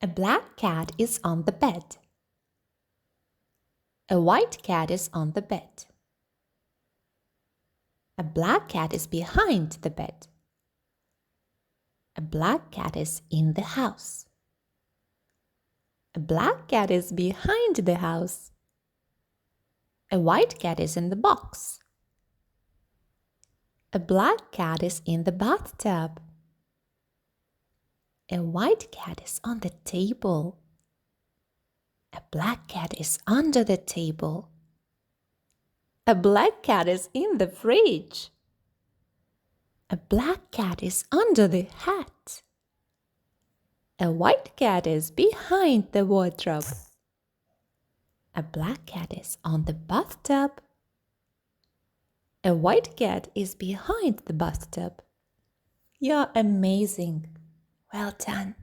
A black cat is on the bed. A white cat is on the bed. A black cat is behind the bed. A black cat is in the house. A black cat is behind the house. A white cat is in the box. A black cat is in the bathtub. A white cat is on the table. A black cat is under the table. A black cat is in the fridge. A black cat is under the hat. A white cat is behind the wardrobe. A black cat is on the bathtub. A white cat is behind the bathtub. You're amazing. Well done.